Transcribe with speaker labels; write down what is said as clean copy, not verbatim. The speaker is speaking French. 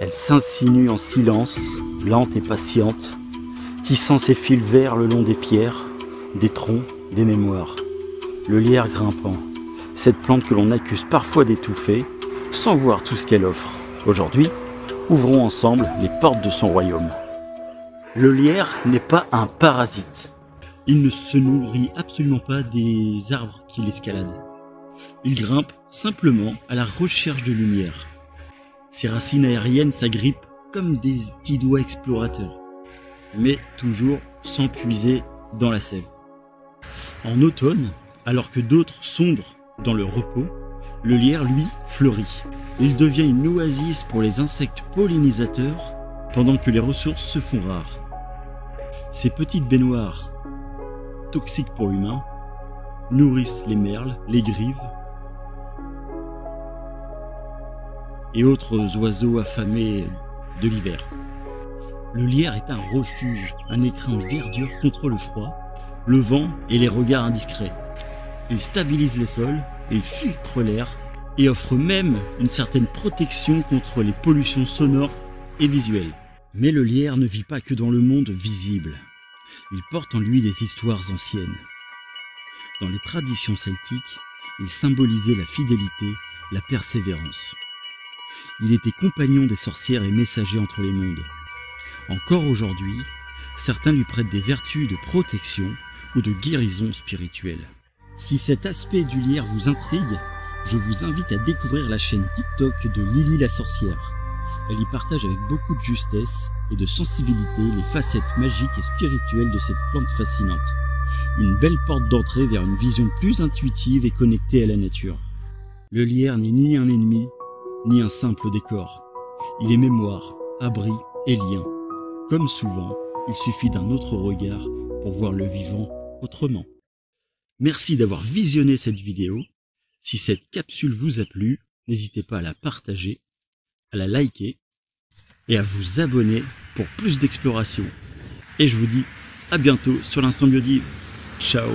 Speaker 1: Elle s'insinue en silence, lente et patiente, tissant ses fils verts le long des pierres, des troncs, des mémoires. Le lierre grimpant, cette plante que l'on accuse parfois d'étouffer, sans voir tout ce qu'elle offre. Aujourd'hui, ouvrons ensemble les portes de son royaume. Le lierre n'est pas un parasite. Il ne se nourrit absolument pas des arbres qu'il escalade. Il grimpe simplement à la recherche de lumière. Ses racines aériennes s'agrippent comme des petits doigts explorateurs, mais toujours sans puiser dans la sève. En automne, alors que d'autres sombrent dans le repos, le lierre, lui, fleurit. Il devient une oasis pour les insectes pollinisateurs, pendant que les ressources se font rares. Ces petites baignoires, toxiques pour l'humain, nourrissent les merles, les grives et autres oiseaux affamés de l'hiver. Le lierre est un refuge, un écrin de verdure contre le froid, le vent et les regards indiscrets. Il stabilise les sols, il filtre l'air et offre même une certaine protection contre les pollutions sonores et visuelles. Mais le lierre ne vit pas que dans le monde visible. Il porte en lui des histoires anciennes. Dans les traditions celtiques, il symbolisait la fidélité, la persévérance. Il était compagnon des sorcières et messager entre les mondes. Encore aujourd'hui, certains lui prêtent des vertus de protection ou de guérison spirituelle. Si cet aspect du lierre vous intrigue, je vous invite à découvrir la chaîne TikTok de Lily la sorcière. Elle y partage avec beaucoup de justesse et de sensibilité les facettes magiques et spirituelles de cette plante fascinante. Une belle porte d'entrée vers une vision plus intuitive et connectée à la nature. Le lierre n'est ni un ennemi, ni un simple décor. Il est mémoire, abri et lien. Comme souvent, il suffit d'un autre regard pour voir le vivant autrement. Merci d'avoir visionné cette vidéo. Si cette capsule vous a plu, n'hésitez pas à la partager, à la liker et à vous abonner pour plus d'exploration. Et je vous dis à bientôt sur l'Instant Biodive. Ciao!